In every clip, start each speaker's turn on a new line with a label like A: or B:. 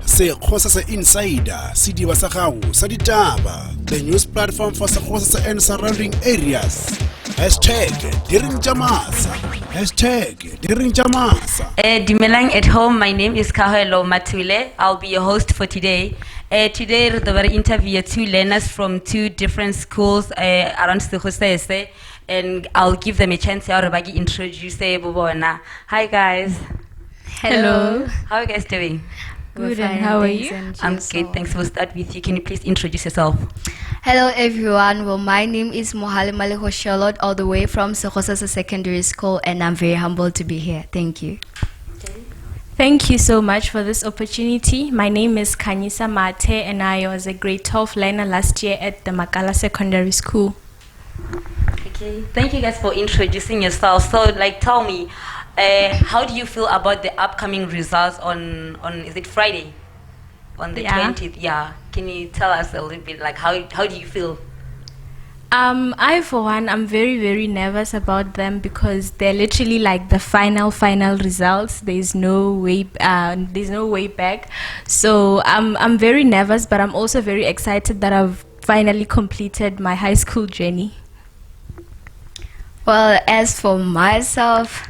A: Sekgosese Insider, Sidiba sa gago sa ditaba, the news platform for Sekgosese and surrounding areas. #Dirinjamasa. #Dirinjamasa.
B: Dumelang at home, my name is Kgaugelo Mathole. I'll be your host for today. Today, we will interview two learners from two different schools around Sekgosese, and I'll give them a chance to introduce Bubona. Hi guys.
C: Hello.
B: How are you guys doing?
C: Good, and how are you?
B: I'm good, thanks. We'll start with you. Can you please introduce yourself?
C: Hello everyone. Well, my name is Mohale Malehu Sharlot, all the way from Sekgosese Secondary School, and I'm very humbled to be here. Thank you.
D: Thank you so much for this opportunity. My name is Khanyisa Mathye, and I was a grade 12 learner last year at the Makala Secondary School.
B: Okay, thank you guys for introducing yourself. So, tell me, how do you feel about the upcoming results on is it Friday? On the 20th, yeah. Can you tell us a little bit, how do you feel?
D: I, for one, I'm very, very nervous about them because they're literally like the final results. There's no way back. So I'm very nervous, but I'm also very excited that I've finally completed my high school journey.
C: Well, as for myself,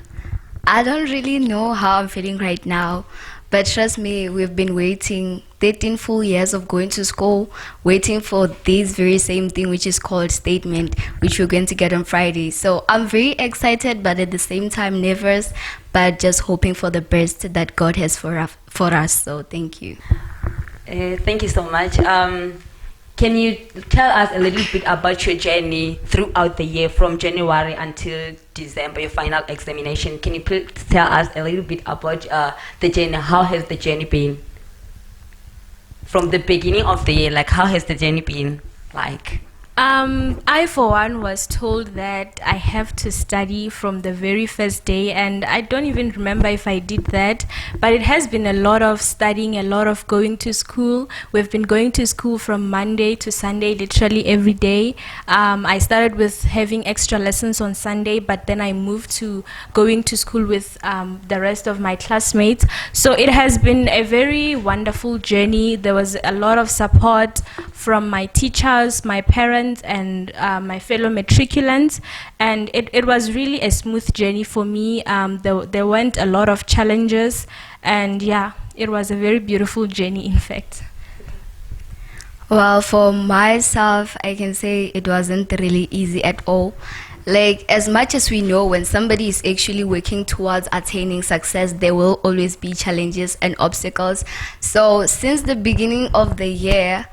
C: I don't really know how I'm feeling right now. But trust me, we've been waiting 13 full years of going to school, waiting for this very same thing, which is called statement, which we're going to get on Friday. So I'm very excited, but at the same time nervous, but just hoping for the best that God has for us. So thank you.
B: Thank you so much. Can you tell us a little bit about your journey throughout the year, from January until December, your final examination? Can you please tell us a little bit about the journey? How has the journey been? From the beginning of the year, how has the journey been like?
D: I, for one, was told that I have to study from the very first day, and I don't even remember if I did that, but it has been a lot of studying, a lot of going to school. We've been going to school from Monday to Sunday, literally every day. I started with having extra lessons on Sunday, but then I moved to going to school with the rest of my classmates. So it has been a very wonderful journey. There was a lot of support from my teachers, my parents, and my fellow matriculants, and it was really a smooth journey for me. There weren't a lot of challenges, and yeah, it was a very beautiful journey, in fact.
C: Well, for myself, I can say it wasn't really easy at all. As much as we know, when somebody is actually working towards attaining success, there will always be challenges and obstacles. So since the beginning of the year,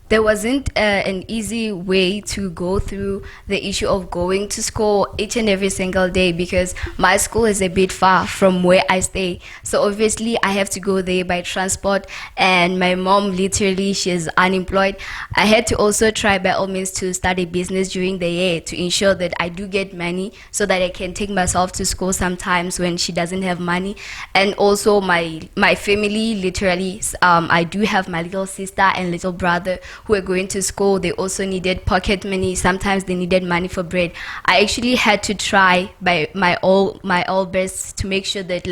C: there wasn't an easy way to go through the issue of going to school each and every single day, because my school is a bit far from where I stay. So obviously I have to go there by transport, and my mom, literally, she's unemployed. I had to also try by all means to start a business during the year to ensure that I do get money so that I can take myself to school sometimes when she doesn't have money. And also my family, literally, I do have my little sister and little brother who were going to school. They also needed pocket money. Sometimes they needed money for bread. I actually had to try by my all best to make sure that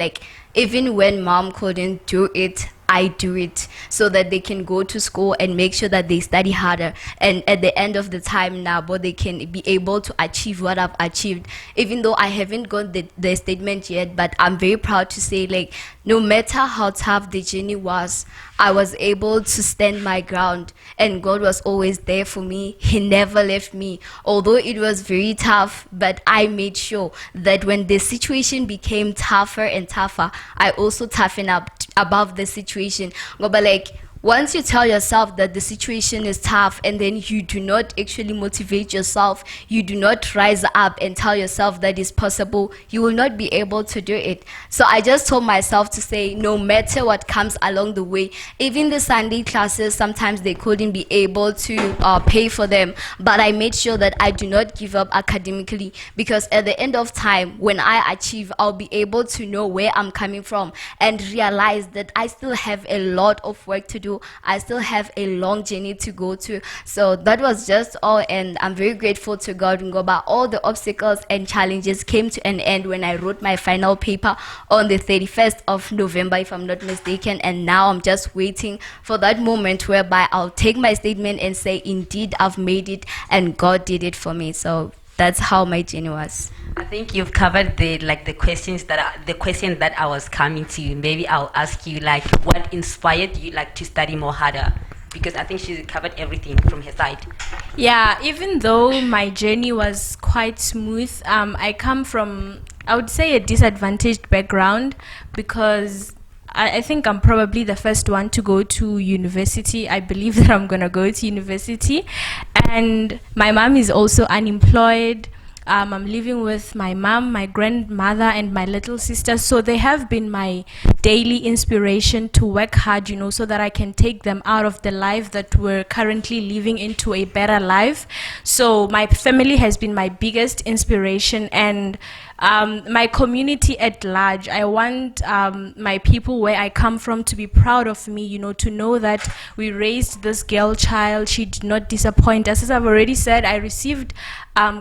C: even when mom couldn't do it, I do it, so that they can go to school and make sure that they study harder. And at the end of the time now, but they can be able to achieve what I've achieved. Even though I haven't got the statement yet, but I'm very proud to say, no matter how tough the journey was, I was able to stand my ground, and God was always there for me. He never left me. Although it was very tough, but I made sure that when the situation became tougher and tougher, I also toughened up above the situation. But once you tell yourself that the situation is tough, and then you do not actually motivate yourself, you do not rise up and tell yourself that it's possible, you will not be able to do it. So I just told myself to say, no matter what comes along the way, even the Sunday classes, sometimes they couldn't be able to pay for them, but I made sure that I do not give up academically, because at the end of time, when I achieve, I'll be able to know where I'm coming from and realize that I still have a lot of work to do do. I still have a long journey to go to. So that was just all, and I'm very grateful to God, Ngoba. All the obstacles and challenges came to an end when I wrote my final paper on the 31st of November, if I'm not mistaken, and now I'm just waiting for that moment whereby I'll take my statement and say, indeed, I've made it, and God did it for me. So that's how my journey was.
B: I think you've covered the questions the question that I was coming to. Maybe I'll ask you what inspired you to study more harder, because I think she covered everything from her side.
D: Yeah, even though my journey was quite smooth, I come from, I would say, a disadvantaged background, because I think I'm probably the first one to go to university. I believe that I'm going to go to university. And my mom is also unemployed. I'm living with my mom, my grandmother, and my little sister. So they have been my daily inspiration to work hard, so that I can take them out of the life that we're currently living into a better life. So my family has been my biggest inspiration, and my community at large. I want my people where I come from to be proud of me, to know that we raised this girl child. She did not disappoint us. As I've already said, I received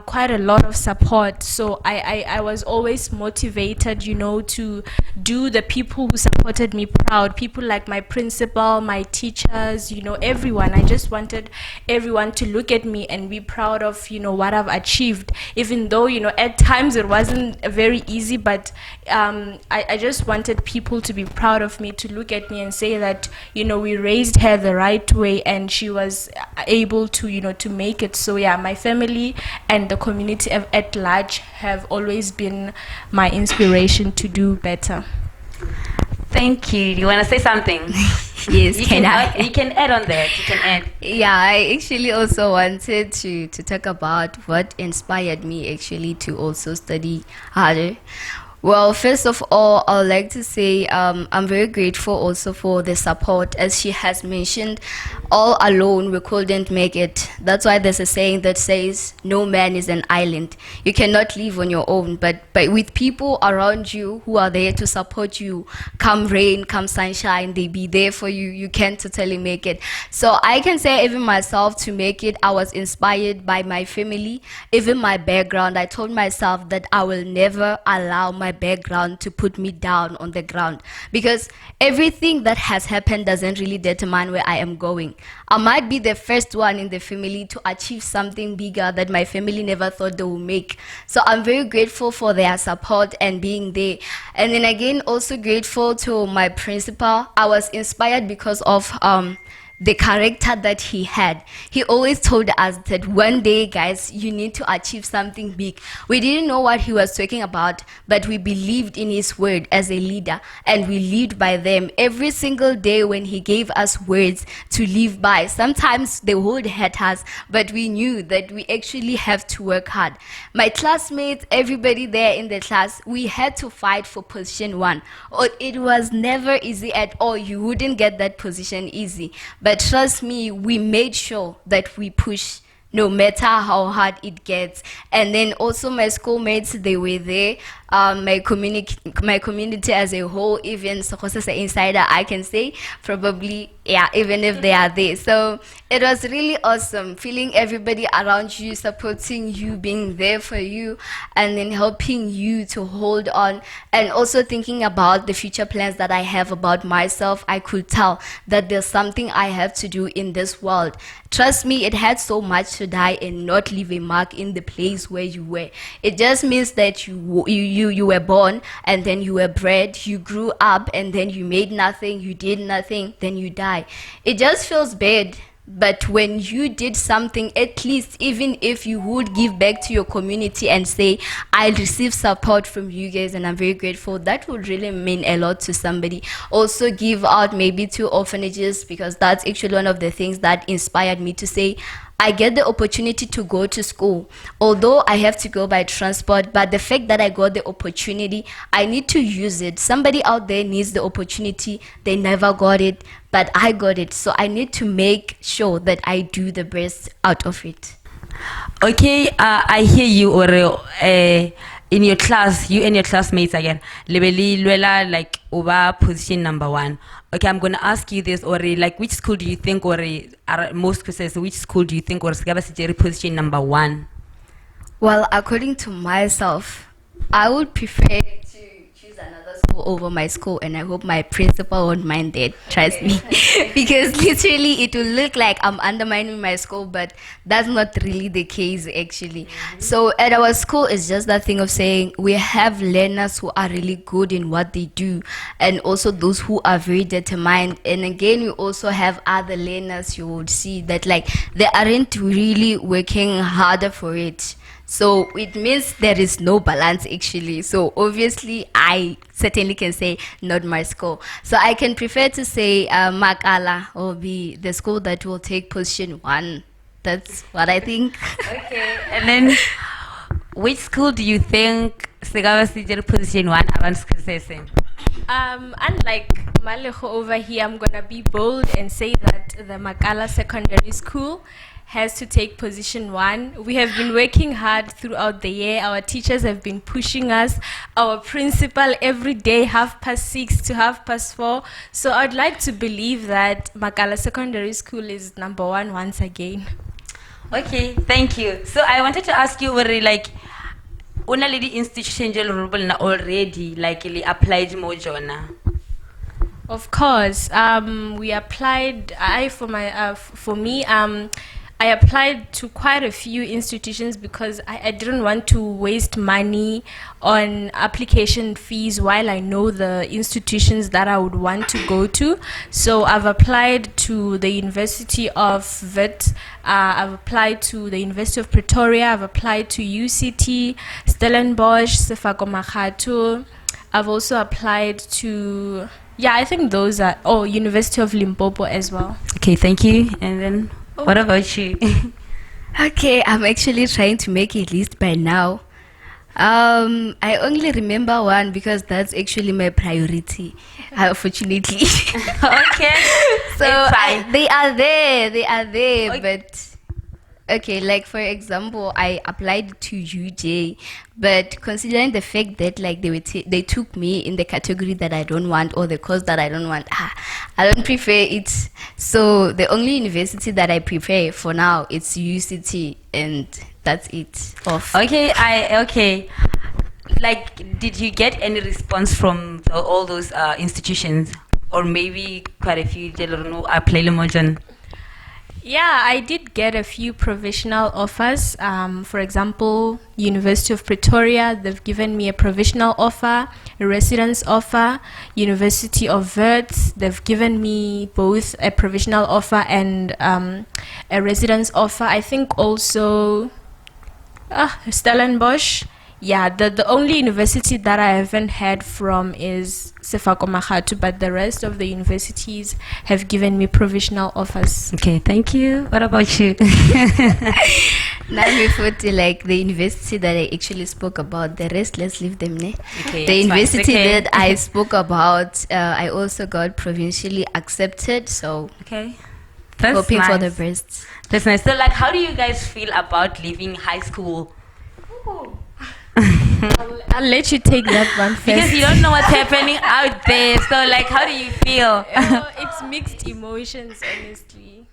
D: quite a lot of support. So I was always motivated, to do the people who supported me proud. People like my principal, my teachers, everyone. I just wanted everyone to look at me and be proud of, what I've achieved. Even though, at times it wasn't very easy, but I just wanted people to be proud of me, to look at me and say that, we raised her the right way and she was able to, to make it. So yeah, my family and the community at large have always been my inspiration to do better.
B: Thank you. Do you want to say something?
C: Yes,
B: You can add on that. You can add.
C: Yeah, I actually also wanted to talk about what inspired me actually to also study harder. Well, first of all, I would like to say I'm very grateful also for the support. As she has mentioned, all alone we couldn't make it. That's why there's a saying that says, no man is an island. You cannot live on your own, but with people around you who are there to support you, come rain, come sunshine, they be there for you. You can totally make it. So I can say even myself, to make it, I was inspired by my family, even my background. I told myself that I will never allow my background to put me down on the ground, because everything that has happened doesn't really determine where I am going. I might be the first one in the family to achieve something bigger that my family never thought they would make. So I'm very grateful for their support and being there. And then again, also grateful to my principal. I was inspired because of the character that he had. He always told us that one day, guys, you need to achieve something big. We didn't know what he was talking about, but we believed in his word as a leader, and we lived by them every single day when he gave us words to live by. Sometimes they would hurt us, but we knew that we actually have to work hard. My classmates, everybody there in the class, we had to fight for position 1. It was never easy at all. You wouldn't get that position easy. But trust me, we made sure that we push no matter how hard it gets. And then also my schoolmates, they were there. My community as a whole, even Sekgosese Insider, I can say, probably, yeah, even if they are there. So it was really awesome feeling everybody around you, supporting you, being there for you, and then helping you to hold on. And also thinking about the future plans that I have about myself. I could tell that there's something I have to do in this world. Trust me, it had so much to die and not leave a mark in the place where you were. It just means that you were born, and then you were bred, you grew up, and then you made nothing, you did nothing, then you die. It just feels bad. But when you did something, at least even if you would give back to your community and say, I'll receive support from you guys and I'm very grateful, that would really mean a lot to somebody. Also give out maybe to orphanages, because that's actually one of the things that inspired me to say, I get the opportunity to go to school, although I have to go by transport, but the fact that I got the opportunity, I need to use it. Somebody out there needs the opportunity, they never got it, but I got it. So I need to make sure that I do the best out of it.
B: Okay, I hear you, Oreo. in your class, you and your classmates again, lebeli lwela like over position number 1. Okay, I'm gonna ask you this, or like which school do you think, or most cases, which school do you think or position number 1?
C: Well, according to myself, I would prefer to choose another school over my school, and I hope my principal won't mind that, trust me. Because literally it will look like I'm undermining my school, but that's not really the case actually. So at our school, it's just that thing of saying we have learners who are really good in what they do, and also those who are very determined. And again, we also have other learners you would see that like they aren't really working harder for it. So it means there is no balance actually. So obviously I certainly can say not my school. So I can prefer to say Makala will be the school that will take position 1. That's what I think.
B: Okay, and then which school do you think position 1 around Sekgosese?
D: Unlike Malehu over here, I'm gonna be bold and say that the Makala Secondary School has to take position 1. We have been working hard throughout the year. Our teachers have been pushing us. Our principal every day, 6:30 to 4:30. So I'd like to believe that Makala Secondary School is number 1 once again.
B: Okay, thank you. So I wanted to ask you, like, una lady institution already like applied mojona.
D: Of course, we applied. I applied to quite a few institutions because I didn't want to waste money on application fees while I know the institutions that I would want to go to. So I've applied to the University of Wit, I've applied to the University of Pretoria, I've applied to UCT, Stellenbosch, Sekgosese. I've also applied to, I think those are, University of Limpopo as well.
B: Okay, thank you. And then what about you?
C: Okay, I'm actually trying to make a list by now. I only remember one because that's actually my priority, unfortunately.
B: Okay.
C: So they are there,
B: Okay.
C: but okay, like for example, I applied to UJ, but considering the fact that like they took me in the category that I don't want or the course that I don't want, I don't prefer it. So the only university that I prefer for now is UCT, and that's it.
B: Okay. Like, did you get any response from all those institutions, or maybe quite a few?
D: Yeah, I did get a few provisional offers. For example, University of Pretoria, they've given me a provisional offer, a residence offer. University of Wits, they've given me both a provisional offer and a residence offer. I think also Stellenbosch. Yeah, the only university that I haven't heard from is Sekgosese, but the rest of the universities have given me provisional offers.
B: Okay, thank you. What about you?
C: Now like the university that I actually spoke about, the rest let's leave them.
B: Okay,
C: the university
B: okay.
C: that I spoke about, I also got provincially accepted, so
B: Okay, that's
C: hoping
B: nice.
C: for the best.
B: That's nice. So, like, how do you guys feel about leaving high school?
D: I'll let you take that one first.
B: Because you don't know what's happening out there. So, like, how do you feel?
D: It's mixed emotions, honestly.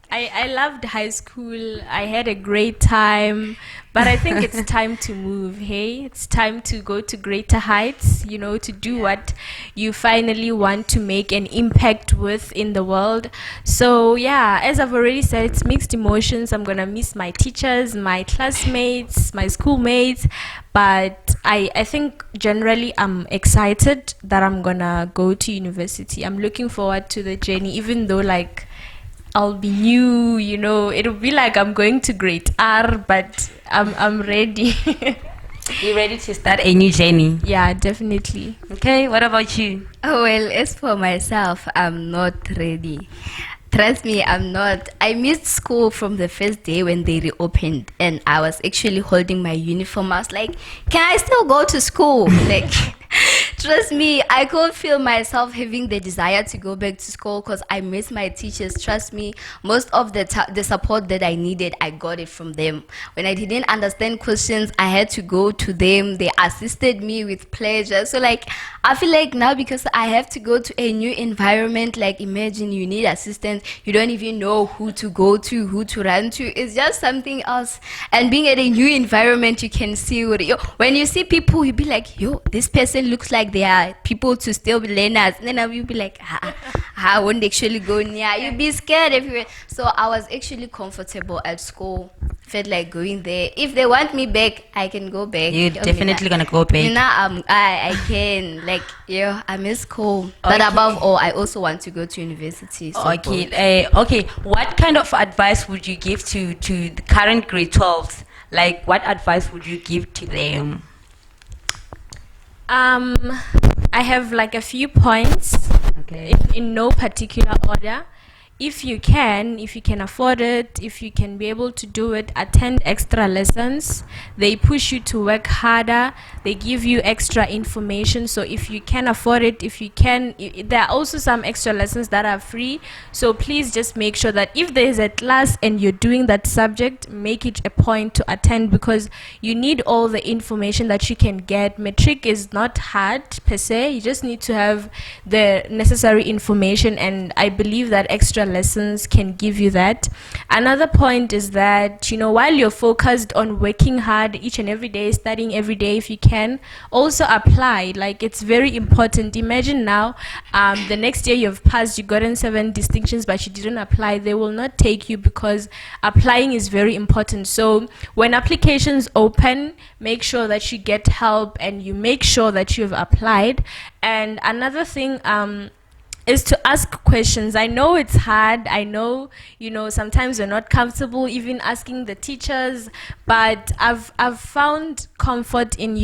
D: I loved high school. I had a great time, but I think it's time to move. Hey, it's time to go to greater heights, to do what you finally want to make an impact with in the world. So yeah, as I've already said, it's mixed emotions. I'm gonna miss my teachers, my classmates, my schoolmates, but I think generally I'm excited that I'm gonna go to university. I'm looking forward to the journey, even though like I'll be new, it'll be like I'm going to grade R, but I'm ready.
B: You ready to start a new journey?
D: Yeah, definitely.
B: Okay, what about you?
C: Oh, well, as for myself, I'm not ready. Trust me, I'm not. I missed school from the first day when they reopened, and I was actually holding my uniform. I was like, can I still go to school? Like, Trust me, I could feel myself having the desire to go back to school because I miss my teachers. Trust me, most of the support that I needed, I got it from them. When I didn't understand questions, I had to go to them. They assisted me with pleasure. So like, I feel like now because I have to go to a new environment, like imagine you need assistance, you don't even know who to go to, who to run to. It's just something else. And being at a new environment, you can see when you see people, you be like, yo, this person looks like they are people to still be learners. And then you'll be like, I won't actually go near. You'll be scared everywhere. So I was actually comfortable at school. Felt like going there. If they want me back, I can go back.
B: You're definitely gonna go back.
C: I can. Like, yeah, I miss school. But above all, I also want to go to university. So
B: okay. What kind of advice would you give to the current grade 12s? Like, what advice would you give to them?
D: I have like a few points.
B: Okay.
D: In no particular order. If you can afford it, if you can be able to do it, attend extra lessons. They push you to work harder. They give you extra information. So if you can afford it, there are also some extra lessons that are free. So please just make sure that if there is a class and you're doing that subject, make it a point to attend because you need all the information that you can get. Matric is not hard per se. You just need to have the necessary information, and I believe that extra lessons can give you that. Another point is that, while you're focused on working hard each and every day, studying every day, if you can, also apply. Like, it's very important. Imagine now, the next year you've passed, you've gotten 7 distinctions, but you didn't apply. They will not take you because applying is very important. So when applications open, make sure that you get help and you make sure that you've applied. And another thing, is to ask questions. I know it's hard. I know, sometimes you're not comfortable even asking the teachers, but I've found comfort in,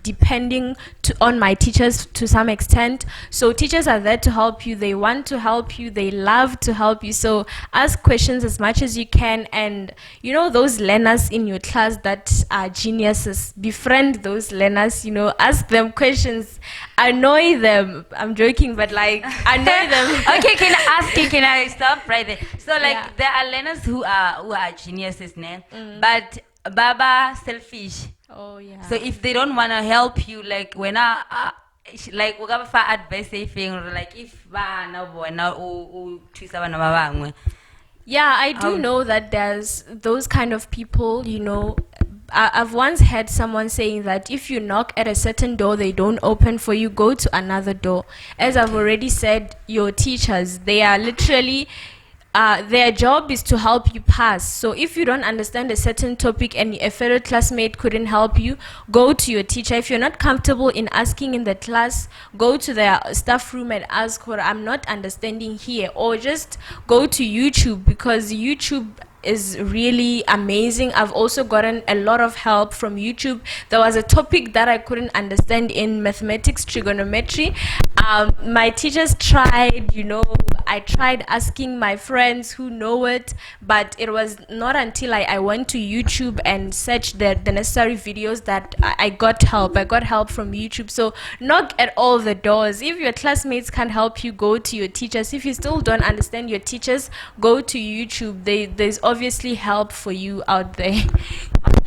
D: depending on my teachers to some extent. So teachers are there to help you. They want to help you. They love to help you. So ask questions as much as you can. And, those learners in your class that are geniuses, befriend those learners, ask them questions, annoy them. I'm joking, but like, annoy them.
B: Okay, can I stop right there? So like, there are learners who are geniuses, but Baba selfish.
D: Oh yeah.
B: So if they don't want to help you, like when like we got advice saying like if
D: yeah, I do know that there's those kind of people, I've once heard someone saying that if you knock at a certain door, they don't open for you, go to another door. As I've already said, your teachers, they are literally, their job is to help you pass. So if you don't understand a certain topic and a fellow classmate couldn't help you, go to your teacher. If you're not comfortable in asking in the class, go to their staff room and ask what I'm not understanding here, or just go to YouTube, because YouTube is really amazing. I've also gotten a lot of help from YouTube. There was a topic that I couldn't understand in mathematics, trigonometry. My teachers tried, I tried asking my friends who know it, but it was not until I went to YouTube and searched the necessary videos that I got help. I got help from YouTube. So knock at all the doors. If your classmates can't help you, go to your teachers. If you still don't understand your teachers, go to YouTube. There's obviously help for you out there.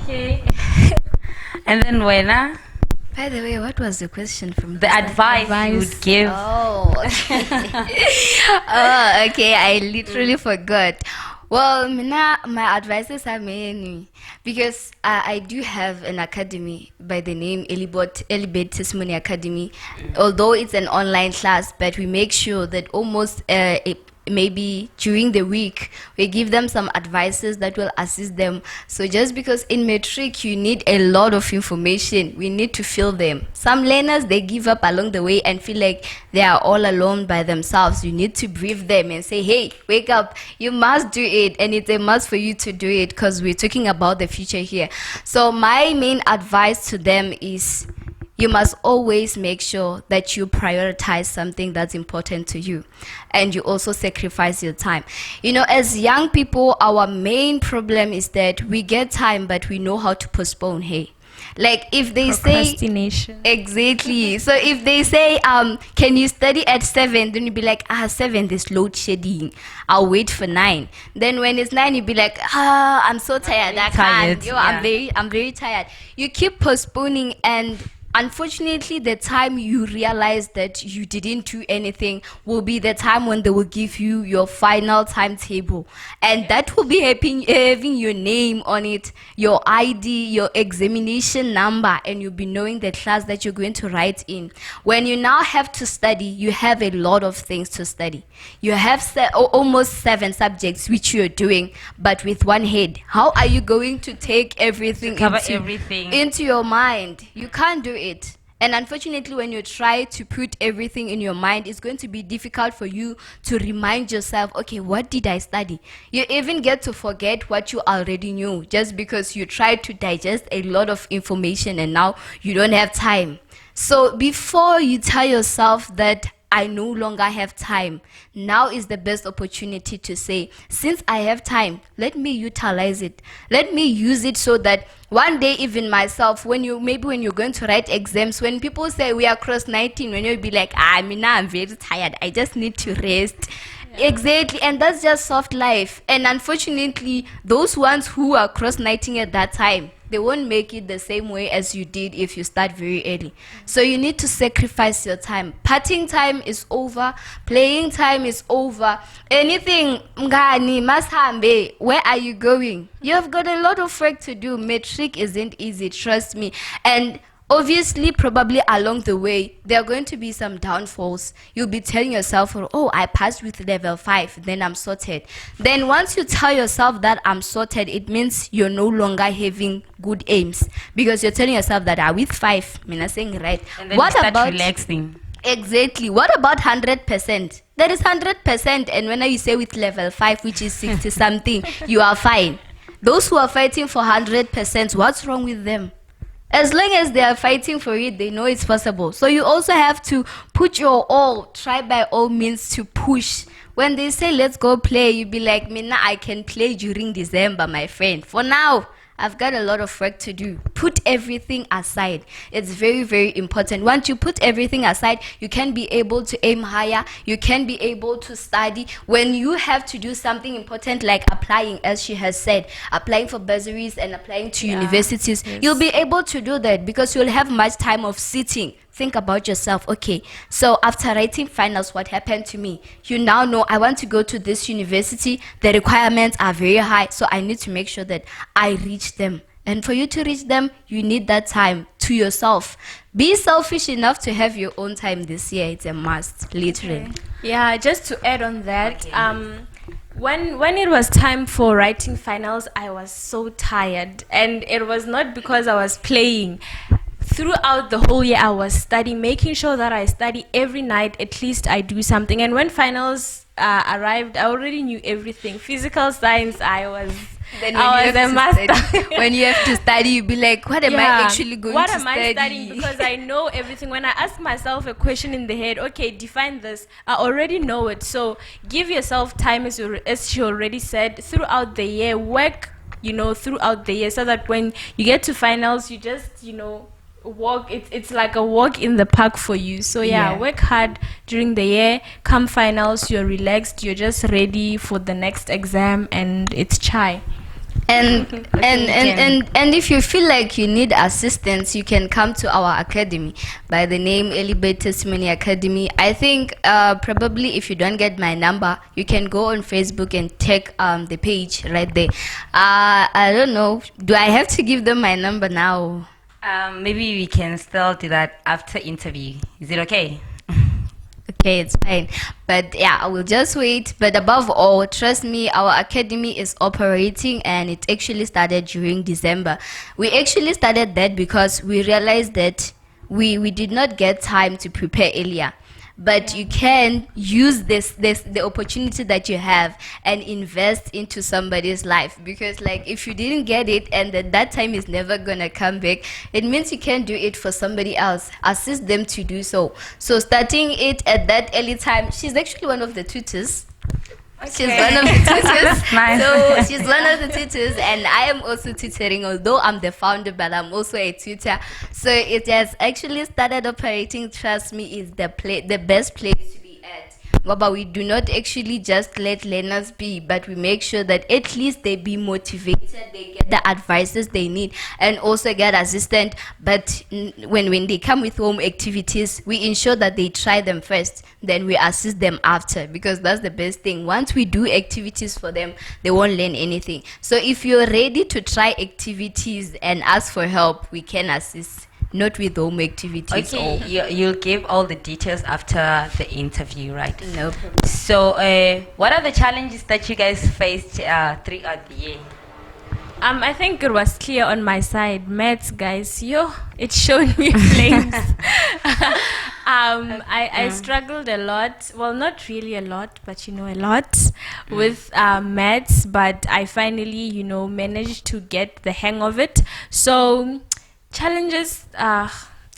B: Okay. And then Wena?
C: By the way, what was the question from
B: the advice you would give?
C: Oh, oh, okay. I literally forgot. Well, my advices are many because I do have an academy by the name Elibet Testimony Academy. Although it's an online class, but we make sure that almost maybe during the week we give them some advices that will assist them. So just because in Matric you need a lot of information, we need to fill them. Some learners, they give up along the way and feel like they are all alone by themselves. You need to brief them and say, hey, wake up, you must do it, and it's a must for you to do it because we're talking about the future here. So my main advice to them is you must always make sure that you prioritize something that's important to you, and you also sacrifice your time. As young people, our main problem is that we get time, but we know how to postpone. Hey, Like if they say
D: Procrastination.
C: exactly. So if they say can you study at 7, then you'd be like 7 there's load shedding, I'll wait for 9. Then when it's 9 you'd be like I'm so tired, I can't. I'm very tired. You keep postponing, and unfortunately, the time you realize that you didn't do anything will be the time when they will give you your final timetable. And that will be having your name on it, your ID, your examination number, and you'll be knowing the class that you're going to write in. When you now have to study, you have a lot of things to study. You have almost 7 subjects which you're doing, but with one head. How are you going to take everything into your mind? You can't do it. And unfortunately, when you try to put everything in your mind, it's going to be difficult for you to remind yourself, okay, what did I study? You even get to forget what you already knew just because you tried to digest a lot of information and now you don't have time. So before you tell yourself that I no longer have time, now is the best opportunity to say, since I have time, let me utilize it. Let me use it so that one day, even myself, when you're going to write exams, when people say we are cross 19, when you'll be like, I'm very tired, I just need to rest. Exactly, and that's just soft life. And unfortunately, those ones who are cross 19 at that time, they won't make it the same way as you did if you start very early. So you need to sacrifice your time. Partying time is over. Playing time is over. Anything, mngani, mashambe, where are you going? You've got a lot of work to do. Matric isn't easy, trust me. And obviously, probably along the way, there are going to be some downfalls. You'll be telling yourself, oh, I passed with level 5, then I'm sorted. Then once you tell yourself that I'm sorted, it means you're no longer having good aims. Because you're telling yourself that with 5, I'm saying right.
B: And then what you start about relaxing?
C: Exactly. What about 100%? That is 100%. And when you say with level 5, which is 60 something, you are fine. Those who are fighting for 100%, what's wrong with them? As long as they are fighting for it, they know it's possible. So you also have to put your all, try by all means to push. When they say, let's go play, you be like, Mina, I can play during December, my friend. For now, I've got a lot of work to do. Put everything aside. It's very, very important. Once you put everything aside, you can be able to aim higher. You can be able to study. When you have to do something important like applying, as she has said, applying for bursaries and applying to universities, you'll be able to do that because you'll have much time of sitting. Think about yourself. Okay, so after writing finals, what happened to me? You now know I want to go to this university. The requirements are very high, so I need to make sure that I reach them. And for you to reach them, you need that time to yourself. Be selfish enough to have your own time this year. It's a must, literally.
D: Okay. Yeah, just to add on that, when it was time for writing finals, I was so tired. And it was not because I was playing. Throughout the whole year, I was studying, making sure that I study every night, at least I do something. And when finals arrived, I already knew everything. Physical science, I was a master.
C: When you have to study, you'll be like, what am I actually going to study?
D: What am I studying? Because I know everything. When I ask myself a question in the head, okay, define this, I already know it. So give yourself time, as she already said, throughout the year. Work, throughout the year so that when you get to finals, you just, walk. It's like a walk in the park for you. So work hard during the year. Come finals, you're relaxed, you're just ready for the next exam, and it's chai.
C: And if you feel like you need assistance, you can come to our academy by the name Early Bird Testimony Academy. I think probably if you don't get my number, you can go on Facebook and take the page right there. I don't know. Do I have to give them my number now?
B: Maybe we can still do that after interview. Is it okay?
C: Okay, it's fine. But yeah, I will just wait. But above all, trust me, our academy is operating and it actually started during December. We actually started that because we realized that we did not get time to prepare earlier. But you can use the opportunity that you have and invest into somebody's life, because like if you didn't get it and that time is never gonna come back, it means you can do it for somebody else. Assist them to do so. So starting it at that early time, she's actually one of the tutors. She's one of the tutors.
B: Nice.
C: So she's one of the tutors, and I am also tutoring, although I'm the founder, but I'm also a tutor. So it has actually started operating. Trust me, is the best place to be at. But we do not actually just let learners be, but we make sure that at least they be motivated, they get the advices they need, and also get assistance. But when they come with home activities, we ensure that they try them first, then we assist them after, because that's the best thing. Once we do activities for them, they won't learn anything. So if you're ready to try activities and ask for help, we can assist. Not with home activities.
B: Okay, you'll give all the details after the interview, right?
C: No problem.
B: So, what are the challenges that you guys faced throughout the year?
D: I think it was clear on my side. Maths, guys, it showed me flames. I struggled a lot. Well, not really a lot, but a lot with maths. But I finally, managed to get the hang of it. So, challenges,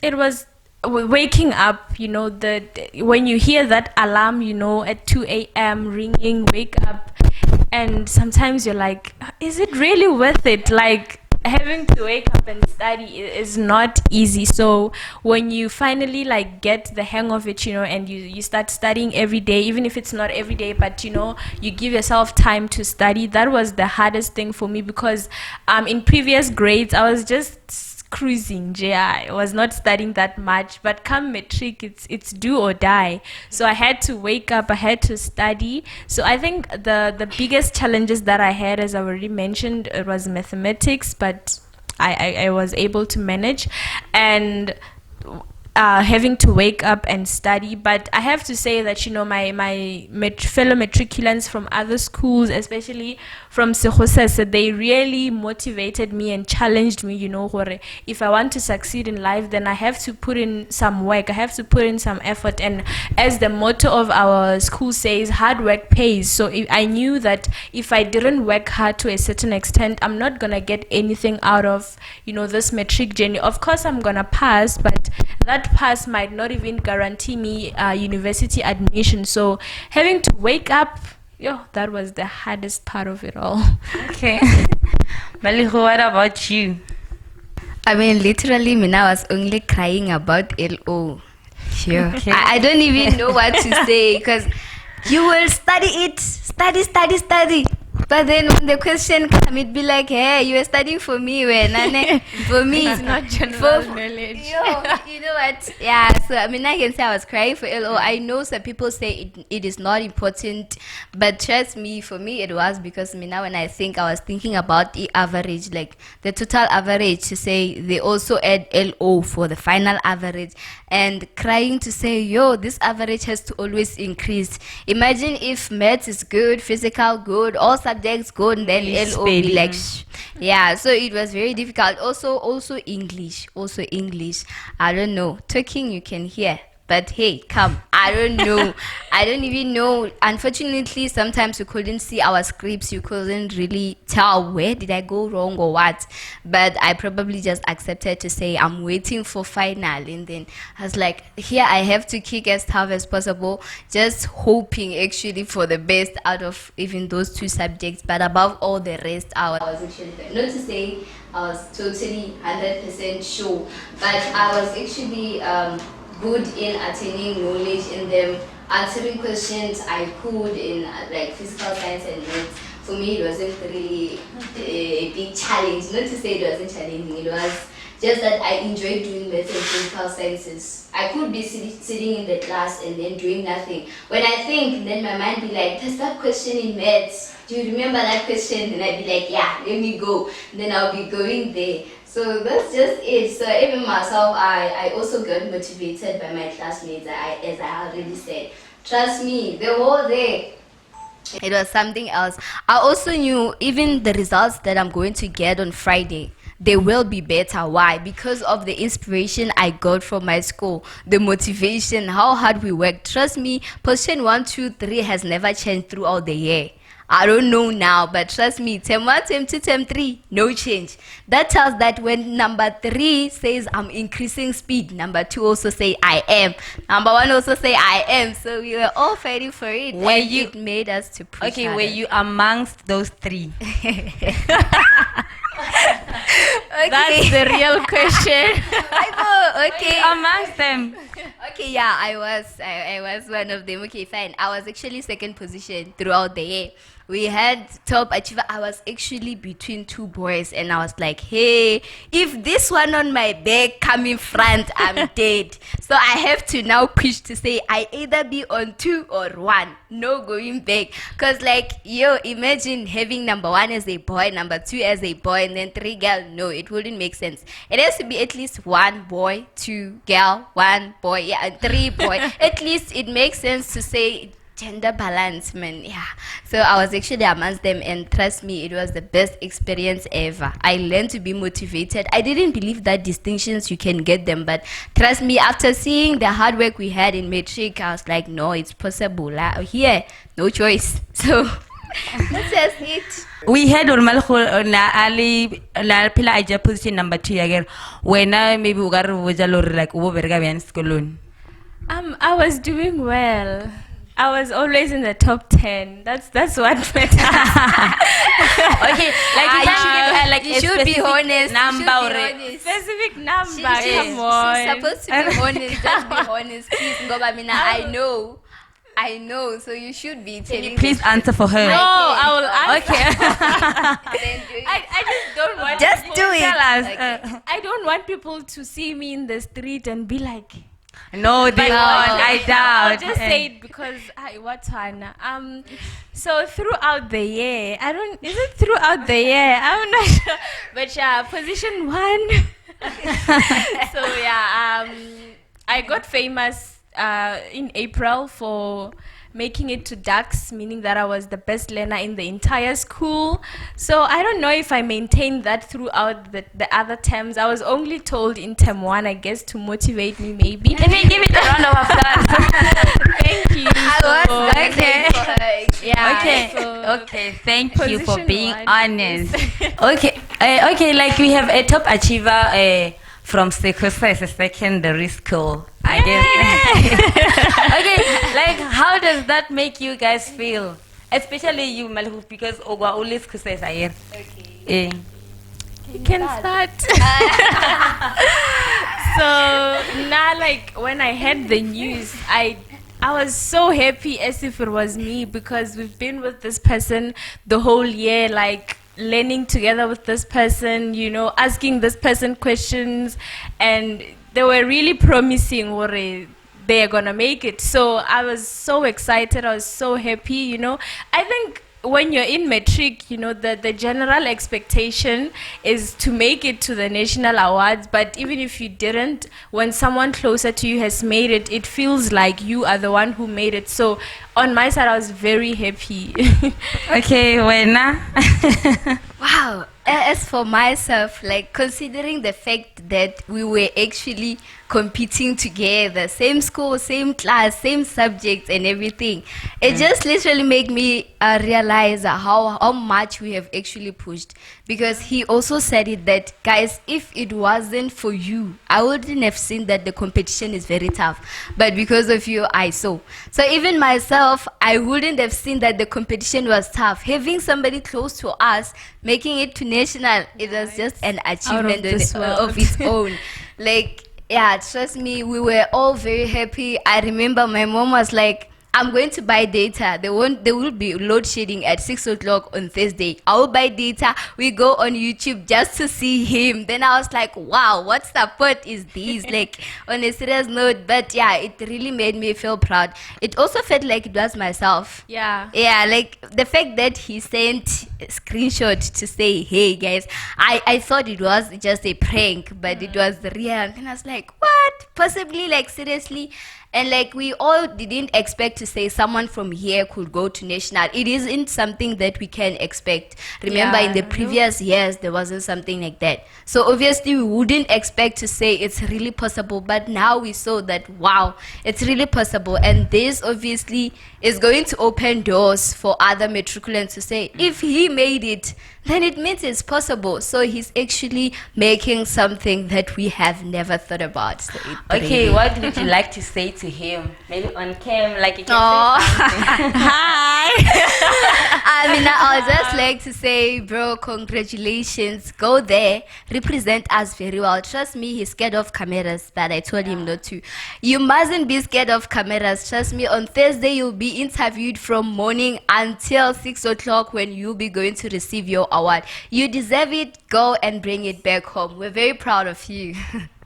D: it was waking up, when you hear that alarm, at 2 a.m. ringing, wake up, and sometimes you're like, is it really worth it? Like, having to wake up and study is not easy. So when you finally get the hang of it, and you start studying every day, even if it's not every day, but you give yourself time to study, that was the hardest thing for me, because in previous grades I was just cruising. I was not studying that much, but come Matric, it's do or die. So I had to wake up, I had to study. So I think the biggest challenges that I had, as I already mentioned, it was mathematics, but I was able to manage, and having to wake up and study. But I have to say that my fellow matriculants from other schools, especially from Sekgosese, they really motivated me and challenged me, if I want to succeed in life, then I have to put in some work, I have to put in some effort. And as the motto of our school says, hard work pays. So I knew that if I didn't work hard to a certain extent, I'm not gonna get anything out of this matric journey. Of course I'm gonna pass, but that pass might not even guarantee me university admission. So having to wake up, that was the hardest part of it all.
B: Okay. Malehu, what about you?
C: I mean, literally, I was only crying about LO. Sure.
B: Okay.
C: I don't even know what to say, because you will study it, study. But then when the question come, it'd be like, hey, you were studying for me, Nane. For me,
D: It's not general knowledge.
C: You know what? Yeah, so I can say I was crying for LO. I know some people say it is not important, but trust me, for me it was, because now when I was thinking about the average, like the total average, to say they also add LO for the final average, and crying to say, this average has to always increase. Imagine if maths is good, physical good, all subjects good, and then LO be like, yeah. So it was very difficult. Also English. I don't know. Talking you can hear, but hey, come. I don't know. I don't even know. Unfortunately, sometimes you couldn't see our scripts. You couldn't really tell where did I go wrong or what. But I probably just accepted to say I'm waiting for final. And then I was like, here I have to kick as tough as possible. Just hoping actually for the best out of even those two subjects. But above all the rest, I was actually, not to say I was totally 100% sure, but I was actually good in attaining knowledge in them, answering questions I could in like physical science and maths. For me, it wasn't really a big challenge. Not to say it wasn't challenging, it was just that I enjoyed doing maths and physical sciences. I could be sitting in the class and then doing nothing. When I think, then my mind be like, there's that question in maths. Do you remember that question? And I'd be like, yeah, let me go. And then I'll be going there. So that's just it. So even myself, I also got motivated by my classmates, as I already said. Trust me, the whole day, it was something else. I also knew even the results that I'm going to get on Friday, they will be better. Why? Because of the inspiration I got from my school, the motivation, how hard we work. Trust me, position 1, 2, 3 has never changed throughout the year. I don't know now, but trust me, term 1, term 2, term 3, no change. That tells that when number 3 says I'm increasing speed, number 2 also say I am. Number 1 also say I am. So we were all fighting for it. It made us to push
B: Okay,
C: harder.
B: were you amongst those 3?
D: That's the real question.
C: Okay.
B: Amongst them.
C: Okay, yeah, I was one of them. Okay, fine. I was actually second position throughout the year. We had top achiever. I was actually between 2 boys, and I was like, hey, if this one on my back come in front, I'm dead. So I have to now push to say I either be on 2 or 1. No going back. Cause like, imagine having number 1 as a boy, number 2 as a boy, and then 3 girl. No, it wouldn't make sense. It has to be at least 1 boy, 2 girl, 1 boy, yeah, and 3 boy. At least it makes sense to say gender balance, man. Yeah. So I was actually amongst them, and trust me, it was the best experience ever. I learned to be motivated. I didn't believe that distinctions you can get them, but trust me, after seeing the hard work we had in Matric, I was like, no, it's possible. Here, no choice. So that's just it.
B: We had Malehu na ali la pila aja position number 2 again. When maybe ugar wajalo like ubo berga bian skolun.
D: I was doing well. I was always in the top 10. That's what matters.
B: Okay, like
C: you should be honest.
B: Number or
D: Specific number.
C: She's supposed to be honest. Just be honest, please. Ngoba mina, I know. So you should be telling.
B: Please answer for her.
D: No, I will answer.
C: Okay.
D: I just don't want.
C: Just
D: people
C: do it.
B: Tell us.
C: Okay.
D: I don't want people to see me in the street and be like.
B: No, they won't. I doubt.
D: I'll just say it because what one? So throughout the year, is it throughout the year? I'm not sure. But yeah, position 1. So yeah, I got famous in April for making it to DAX, meaning that I was the best learner in the entire school. So I don't know if I maintained that throughout the other terms. I was only told in term 1, I guess, to motivate me maybe.
B: Let me give it a round of applause.
D: Thank you.
B: Okay, thank you for
D: Position
B: being
D: 1.
B: honest. Okay, like we have a top achiever from Sekgosese secondary school. I guess. Okay, like how does that make you guys feel? Especially you, Malehu, because Ogwa always Sekgosese ayer.
C: Okay.
D: You can start. So now, like when I heard the news, I was so happy as if it was me, because we've been with this person the whole year, like learning together with this person, asking this person questions, and they were really promising what they are gonna make it. So I was so excited. I was so happy. I think when you're in Matric, the general expectation is to make it to the national awards. But even if you didn't, when someone closer to you has made it, it feels like you are the one who made it. So on my side, I was very happy.
B: Okay, Wena.
C: Wow. As for myself, like considering the fact that we were actually competing together, same school, same class, same subjects and everything, it just literally made me realize how much we have actually pushed. Because he also said it that, guys, if it wasn't for you, I wouldn't have seen that the competition is very tough. But because of you, I saw. So even myself, I wouldn't have seen that the competition was tough. Having somebody close to us, making it to national, it was just an achievement of its own. Like, yeah, trust me, we were all very happy. I remember my mom was like, I'm going to buy data. There will be load shedding at 6 o'clock on Thursday. I will buy data. We go on YouTube just to see him. Then I was like, wow, what support is this? Like, on a serious note. But yeah, it really made me feel proud. It also felt like it was myself.
D: Yeah.
C: Yeah, like the fact that he sent a screenshot to say, hey guys, I thought it was just a prank, but it was real. And I was like, what? Possibly, like, seriously. And like we all didn't expect to say someone from here could go to national. It isn't something that we can expect. Remember, in the previous years, there wasn't something like that. So obviously we wouldn't expect to say it's really possible, but now we saw that, wow, it's really possible. And this obviously is going to open doors for other matriculants to say, if he made it, then it means it's possible. So he's actually making something that we have never thought about. So
B: Okay,
C: really,
B: what would you like to say to him? Maybe on cam, like you can
C: hi. I mean, I would just like to say, bro, congratulations. Go there, represent us very well. Trust me, he's scared of cameras, but I told him not to. You mustn't be scared of cameras. Trust me, on Thursday you'll be interviewed from morning until 6 o'clock when you'll be going to receive your award. You deserve it. Go and bring it back home. We're very proud of you.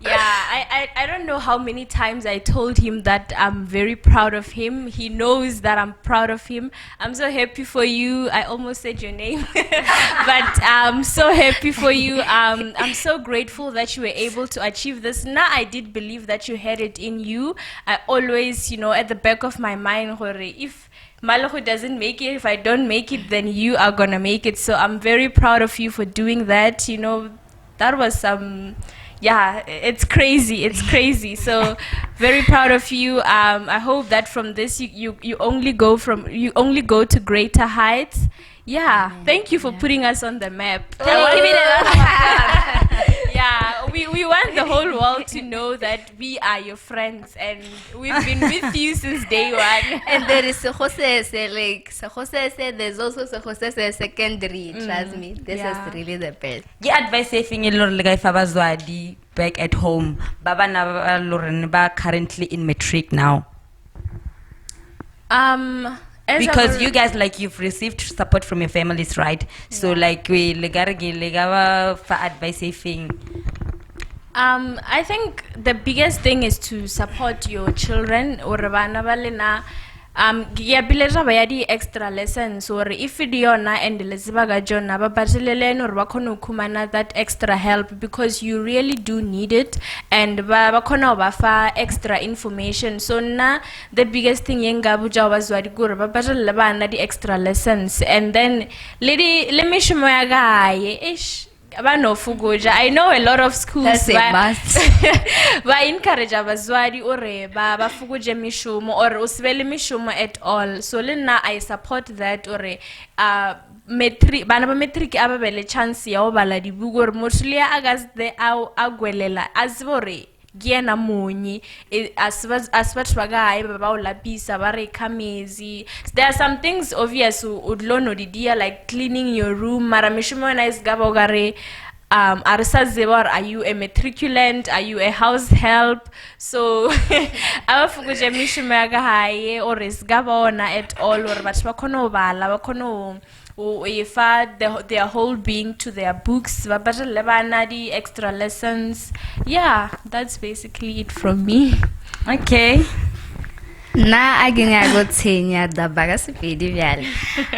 D: Yeah, I don't know how many times I told him that I'm very proud of him. He knows that I'm proud of him. I'm so happy for you. I almost said your name, but I'm so happy for you. I'm so grateful that you were able to achieve this. Now I did believe that you had it in you. I always, at the back of my mind, if Malehu doesn't make it, if I don't make it, then you are gonna make it. So I'm very proud of you for doing that. That was some. Yeah, it's crazy. So very proud of you. I hope that from this you only go to greater heights. Yeah, thank you for putting us on the map. Yeah, we want the whole world to know that we are your friends and we've been with you since day one.
C: And there is Sekgosese, like Sekgosese, there's also Sekgosese secondary. Trust me, this is really the best.
B: Give advice saying you back at home. Baba na ba currently in Matric now. Because you guys, like, you've received support from your families, right? So like we legawa for advice saying.
D: I think the biggest thing is to support your children or di extra lessons or if idiona and lezibaga jona ba batlelele or ba khona ukhumana that extra help because you really do need it and ba khona ba fa extra information. So na the biggest thing yenga buja wazwadi gore ba batlelele bana di extra lessons and then let me show my guy ish. I know a lot of schools ba encourage abazwadi ore ba fukuje mishumo or usibele mishumo at all. So lena I support that ore metric bana ba metric ababele chance ya obala dibugu or mostly agazde agwelela azbore giena munyi asbathu bagayi babawulapisa barekhamezi. There are some things obvious udlono didia like cleaning your room mara mishumo na isgaba ogare are you a matriculant, are you a house help? So abafukuje mishumo yagahaye or isgaba ona at all or bathu bakhono bala bakhono their whole being to their books, extra lessons. Yeah, that's basically it from me.
B: Okay.
C: Na aginyago tsenya da bagasipedi vyale.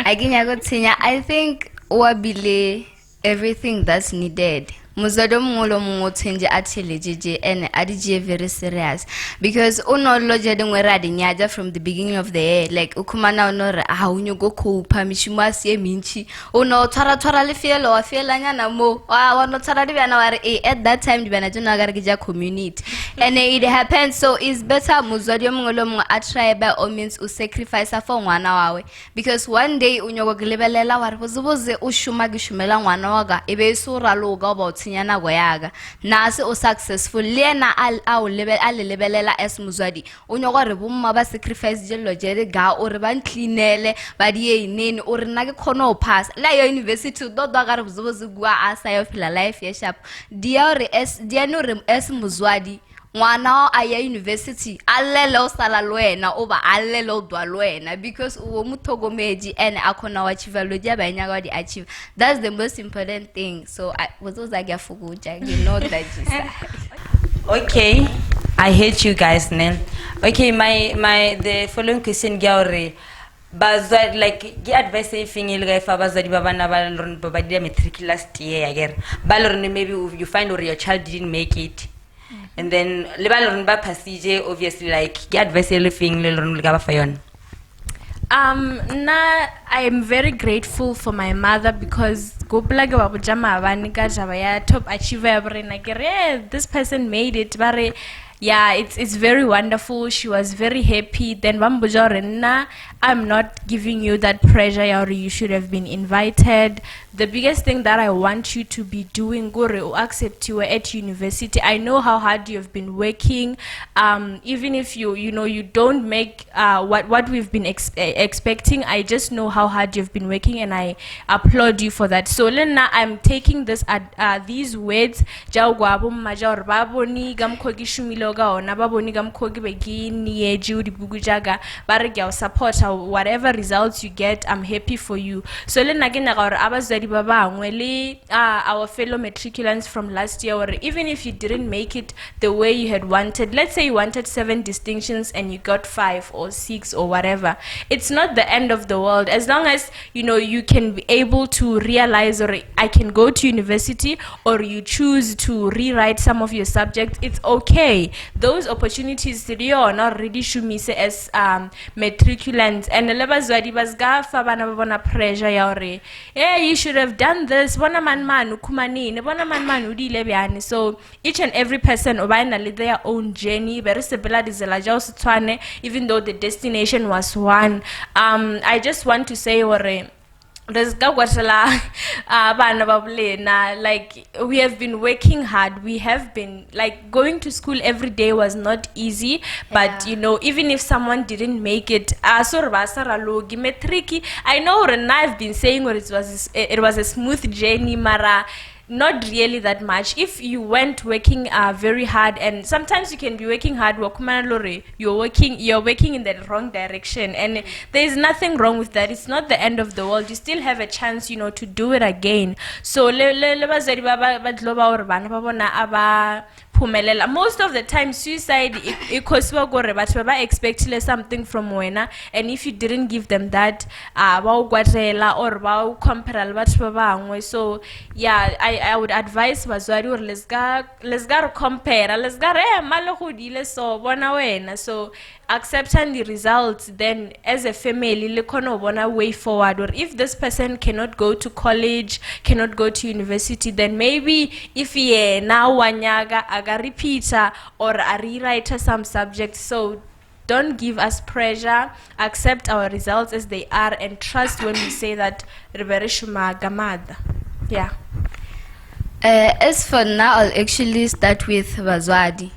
C: Aginyago tsenya, I think wabile everything that's needed. Muzado mngolo mngothenje athelejije and adije very serious because unoloje dengwera dinyaja from the beginning of the year like ukhumana onore unyogo khopha mishumo asiye minchi uno twara le felo wa fela nyana mo wa no twara dibana ware at that time dibana jona garigija community and it happens. So it's better muzado mngolo mngo atry by all means u sacrifice for ngwana wawe because one day unyogo gilebelela ware bozuboze ushuma gishumela ngwana waga ebe sura loga about nyana goyaga nase o successful lena lebelela as muzwadi unyogo re bomma ba sacrifice jello jere ga o re ban cleanele ba die inene o re na ke khono pass la yo university do ga re bozo gwa asa yo phila life ya sharp dia re as dia no re as muzwadi ngwana a ya university alele o sala lwena oba alele o dwa lwena because uwo muthogomeji and akhona wa chivaloji abanya ga di achieve. That's the most important thing. So I was also like fukuja, that just
B: Okay, I hate you guys, Nel. Okay, the following question gaure bazwa like gi advice thing ilga if abazadi baba na balorn baba dia matric last year again balorn maybe you find or your child didn't make it And then le ba le reng ba passage obviously like ke advice le feng le reng le ka ba fa yona.
D: I am very grateful for my mother because go plug about jama abani ka jaba ya top achiever ya brena kere this person made it bare. Yeah, it's very wonderful. She was very happy. Then Bambujorena, I'm not giving you that pressure or you should have been invited. The biggest thing that I want you to be doing, go accept you at university. I know how hard you have been working. Even if you don't make what we've been expecting, I just know how hard you've been working and I applaud you for that. So Lena, I'm taking this these words, support whatever results you get. I'm happy for you. So our fellow matriculants from last year, or even if you didn't make it the way you had wanted, let's say you wanted 7 distinctions and you got 5 or 6 or whatever, it's not the end of the world. As long as you can be able to realize, or I can go to university, or you choose to rewrite some of your subjects, it's okay. Those opportunities are not really shumise as matriculants, and the pressure you should have done this. So each and every person their own journey, even though the destination was one. I just want to say like we have been working hard. We have been like going to school every day was not easy, but even if someone didn't make it, I know I've been saying it was a smooth journey, Mara. Not really that much. If you went working very hard, and sometimes you can be working hard, you're working in the wrong direction, and there is nothing wrong with that. It's not the end of the world. You still have a chance, to do it again. So most of the time suicide expect something from wena, and if you didn't give them that, or so yeah, I would advise Bazwari let's go compare, let's go Malehu so wena. So accepting the results, then as a family a way forward. Or if this person cannot go to college, cannot go to university, then maybe if he now wanyaga aga repeater or a rewriter some subjects. So don't give us pressure, accept our results as they are, and trust when we say that yeah.
C: As for now, I'll actually start with Bazwadi.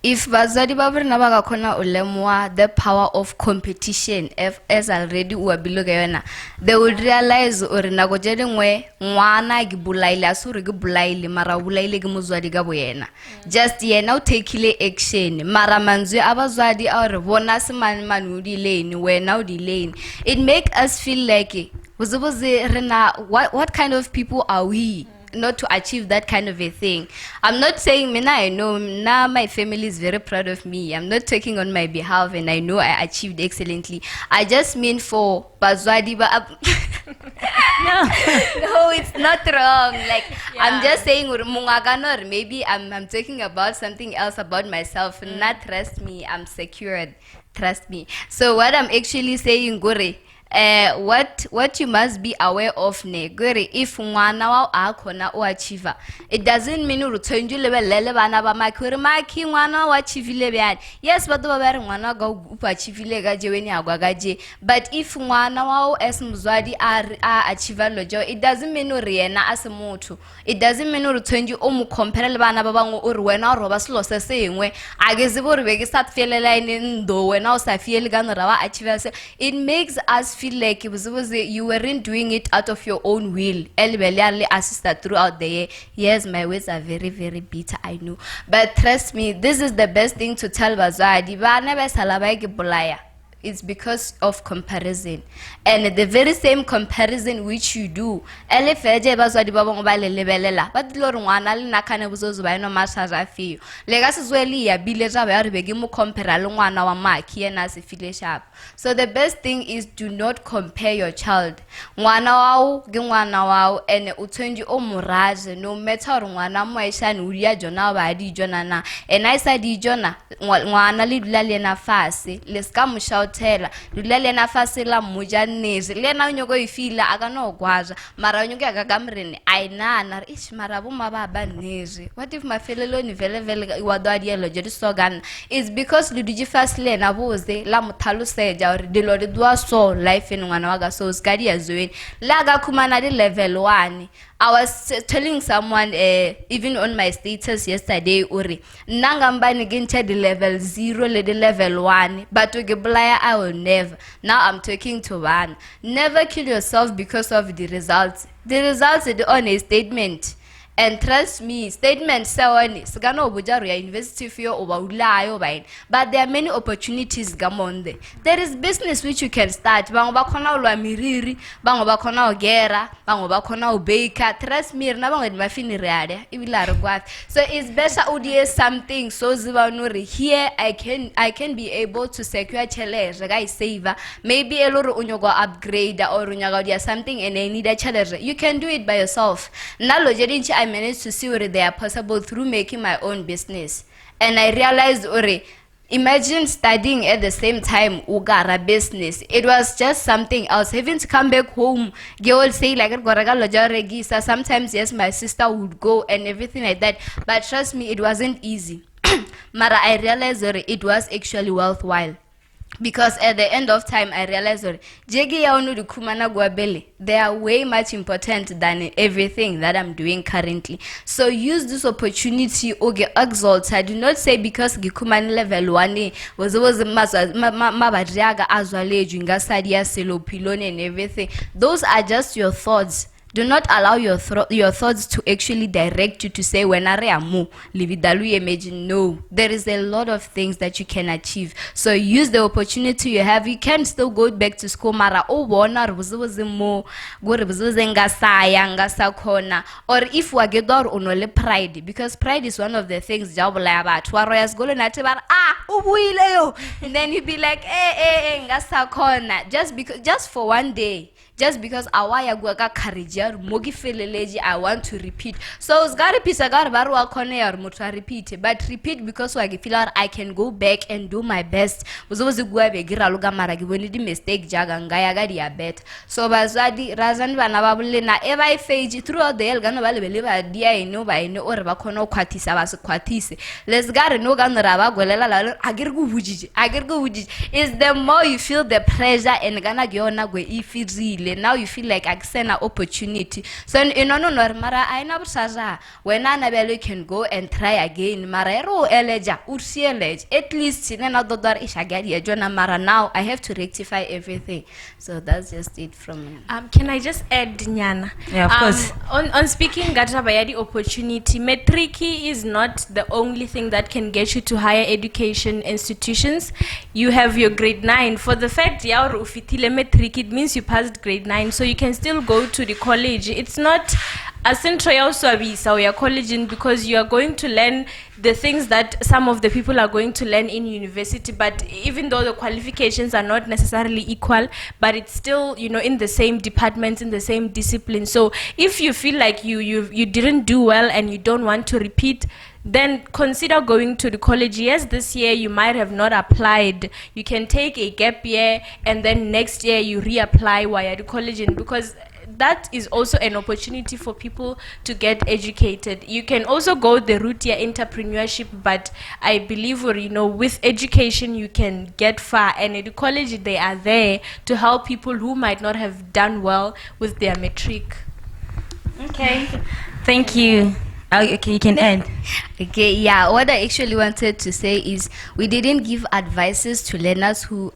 C: If Bazwadi Babrina Bagakona Ulemwa, the power of competition, as already Uabilogayana, they would realize or Nagojeding way, Wana Gibulaila, Surigibulaili, Marawulaili Muzwadi Gabuena. Just ye now take action. Maramanzu Abazwadi or Wonasaman Manudi Lane, where now delaying. It make us feel like what kind of people are we? Not to achieve that kind of a thing. I'm not saying I know now my family is very proud of me. I'm not talking on my behalf, and I know I achieved excellently. I just mean for Bazwadi no, it's not wrong. Like I'm just saying Mungaganor, maybe I'm talking about something else about myself. Not trust me, I'm secured. Trust me. So what I'm actually saying, Gore, what you must be aware of if mwana wa akona o achiever, it doesn't mean urutonju lele bana ba makuri maki mwana wa achievile bya. Yes, but ba bere mwana ga upa achievile ga jeweni agwagaje. But if mwana wa as muzwadi a achiever lojo, it doesn't mean uriena as motho. It doesn't mean urutonju o mu compare le bana ba bangwe uri wena roba selo se sengwe ageze bo re be ke sa felela ndo wena o sa fiele ga nora wa achiever. It makes us feel like it was you weren't doing it out of your own will. Elbeliarly assisted throughout the year. Yes, my words are very, very bitter, I know. But trust me, this is the best thing to tell Bazwadi. it's because of comparison. And the very same comparison which you do, elefeje bazwadi ba bangwe ba le lebelela ba dilo re ngwana le nakane bozozo ba eno mashaja afio le ga se zweli ya bile ja ba re be ke mo compare le ngwana wa Makhi ena se file sharp. So the best thing is do not compare your child. Ngwana wao ke ngwana wao ene o tshwenje o moraje no matter re ngwana mo aishane o dia jona ba di jona na and I said di jona ngwana le dula le na fase le ska mo shoutela dula le na fase la moja neze le na nyoko ifila aka no gwaza mara nyoko aka kamrene ainana ish mara bo mababa neze. What if mafelelo ni vele wa do adielo je slogan is because le diji fast le na boze la mthalo seja or de lo de do so life in ngwana waga so skadi azweni la ga khumana de level 1. I was telling someone, even on my status yesterday, Uri, Nangambani gincha the level 0, the level 1, but to Giblaya, I will never. Now I'm talking to one. Never kill yourself because of the results. The results is the honest statement. And trust me, statement sawani sigano bujaru ya university fio oba ulayo bain. But there are many opportunities gamonde. There is business which you can start. Bango bakona ulwa miriri, bango bakona ogera, bango bakona ubeka. Trust me, na bango mafini reade. Ibila rugwat. So it's better udie something so zibanuri. Here I can be able to secure challenge. Guy saver. Maybe a little unyogo upgrade or unyogo dia something and I need a challenge. You can do it by yourself. Nalo jedinchi I managed to see what they are possible through making my own business. And I realized, imagine studying at the same time ugara business. It was just something else. Having to come back home, they all say like sometimes yes, my sister would go and everything like that. But trust me, it wasn't easy. Mara, I realized it was actually worthwhile. Because at the end of time, I realized they are way much important than everything that I'm doing currently. So use this opportunity oge exalt. I do not say because gikumani level 1 was mabadriaga azwale jungasadia selo pilone and everything. Those are just your thoughts. Do not allow your thoughts to actually direct you to say when I am imagine. No, there is a lot of things that you can achieve. So use the opportunity you have. You can still go back to school mara or if wagedor unole pride, because pride is one of the things about and then you be like just for one day. Just because awaya guaga karijar mogi feleleji I want to repeat. So usgari pisagar barwa kone or mutra repeat. But repeat because wagi filar I can go back and do my best. Uzozi guabe gira luga maragi when di mistake jaga ngaya gadi a bet. So bazadi razan banababule na eva feji throughout the elgano bale believe dia ino ba ino or bakono kwatisa basu kwatise. Let's gari no gan raba golela la agirgu wujiji. Is the more you feel the pressure and gana giona gwe ifizile. Now you feel like an opportunity. So mara I know when Annabelle can go and try again. Marero eleja ursielej. At least mara now I have to rectify everything. So that's just it from me.
D: Can I just add, Nyana?
B: Yeah, of course.
D: On speaking Gatabayadi opportunity, Matric is not the only thing that can get you to higher education institutions. You have your grade 9. For the fact yaur ufitile Matric, it means you passed grade 9, so you can still go to the college. It's not a central service or your college because you are going to learn the things that some of the people are going to learn in university, but even though the qualifications are not necessarily equal, but it's still, in the same departments, in the same discipline. So if you feel like you didn't do well and you don't want to repeat, then consider going to the college. Yes, this year you might have not applied. You can take a gap year and then next year you reapply via the college, because that is also an opportunity for people to get educated. You can also go the route here, entrepreneurship, but I believe, with education you can get far, and at the college they are there to help people who might not have done well with their Matric.
B: Okay, thank you. Okay, you can end.
C: Okay, yeah, what I actually wanted to say is we didn't give advices to learners who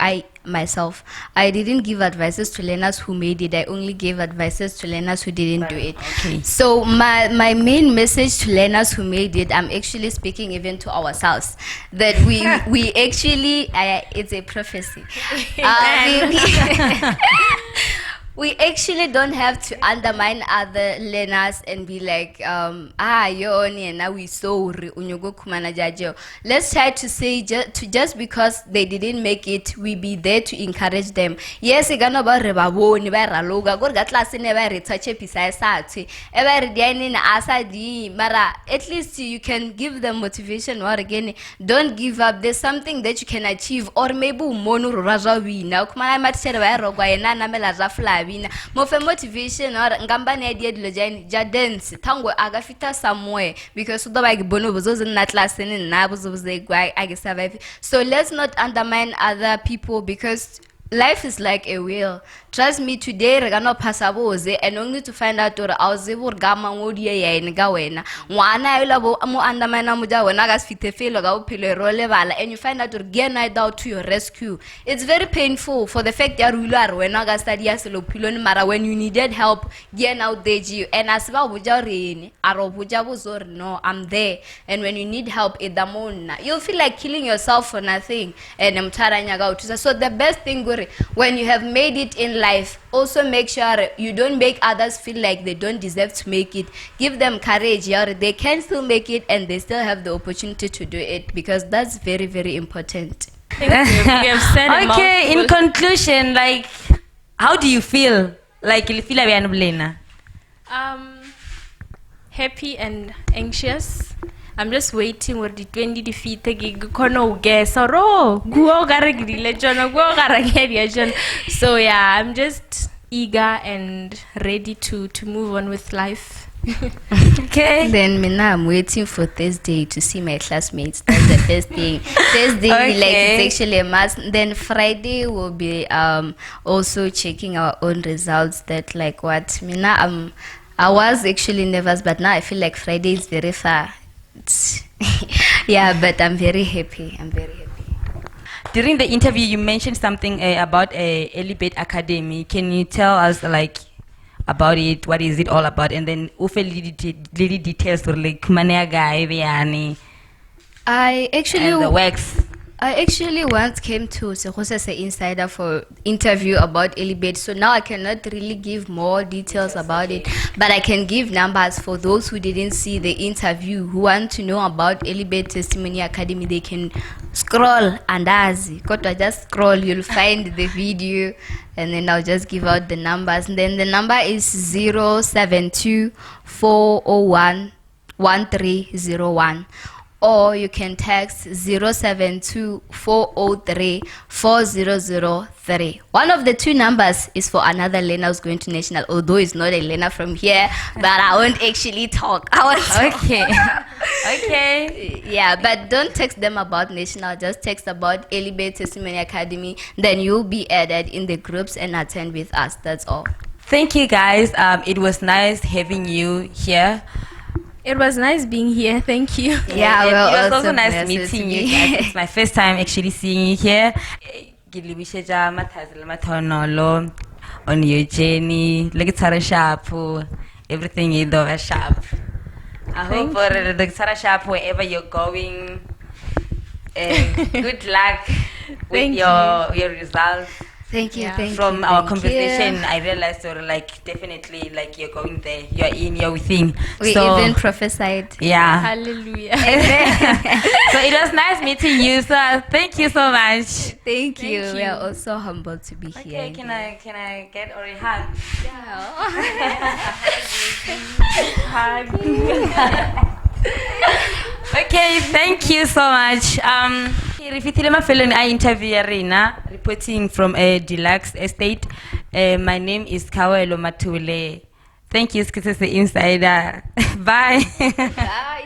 C: myself. I didn't give advices to learners who made it. I only gave advices to learners who didn't do it.
B: Okay.
C: So my main message to learners who made it, I'm actually speaking even to ourselves, that we actually, it's a prophecy. We actually don't have to undermine other learners and be like, now we sorry, let's try to say just because they didn't make it, we be there to encourage them. Yes, it's gonna be rebaboni, ba raloga, go that class never retouch episode, mara at least you can give them motivation or again, don't give up. There's something that you can achieve, or maybe mono raja wina, kumana matshera ba rogwa ena na mela zafla mofe motivation or ngambane idea dilojani ja dance tango agafita somewhere because udo ba gibono bozo na class ni na bozo I survive. So let's not undermine other people, because life is like a wheel. Trust me, today we're gonna pass aboze and only to find out or auze gama ngodi ya nga wena ngwana ila bo mo andamana muja wena ga sfite felo ga uphile role bala, and you find out or get night out to your rescue. It's very painful for the fact that you are wena ga study aselo piloni mara when you needed help get out there you and as ba buja reni aro buja bozor no I'm there, and when you need help idamona you'll feel like killing yourself for nothing and mtaranya ga utuza. So the best thing when you have made it in life, also make sure you don't make others feel like they don't deserve to make it. Give them courage, they can still make it and they still have the opportunity to do it, because that's very, very important.
B: Okay, in conclusion, like, how do you feel? Like, you feel like
D: happy and anxious. I'm just waiting for the 20 defeat kono guess or so yeah, I'm just eager and ready to move on with life.
C: Okay. Then now I'm waiting for Thursday to see my classmates. That's the first thing. Thursday,
B: okay.
C: Like it's actually a must. Then Friday will be also checking our own results. That like what Mina I was actually nervous, but now I feel like Friday is very far. Yeah, but I'm very happy.
B: During the interview, you mentioned something about Elibet Academy. Can you tell us like about it? What is it all about? And then little details for like Kumanea guy Viani.
C: I actually once came to Sekgosese Insider for interview about Elibet, so now I cannot really give more details about it, but I can give numbers for those who didn't see the interview, who want to know about Elibet Testimony Academy. They can scroll and just scroll, you'll find the video, and then I'll just give out the numbers. And then the number is 072-401-1301. Or you can text 072-403-4003. One of the two numbers is for another learner who's going to national, although it's not a learner from here, but I won't actually talk.
B: Okay. Okay.
C: Yeah, but don't text them about national, just text about Elibet Testimony Academy, then you'll be added in the groups and attend with us. That's all.
B: Thank you guys. It was nice having you here.
D: It was nice being here. Thank you.
C: Yeah,
B: it was also
C: nice
B: nice meeting you guys. It's my first time actually seeing you here. On your journey, like it's sharp, everything is over sharp. I hope for the sharp wherever you're going. Good luck with your results.
C: Thank you.
D: Yeah.
C: Thank
B: From
C: you,
B: our
C: thank
B: conversation,
C: you.
B: I realized definitely you're going there. You're within.
C: We
B: so,
C: even prophesied.
B: Yeah.
D: Hallelujah.
B: So it was nice meeting you. So thank you so much.
C: Thank you.
D: you.
C: We are also humbled to be here.
B: Okay, can I get a hug?
C: Yeah.
B: Okay, thank you so much. I interview Arena, reporting from a deluxe estate. My name is Kgaugelo Mathole. Thank you, Sekgosese Insider. Bye.
C: Bye.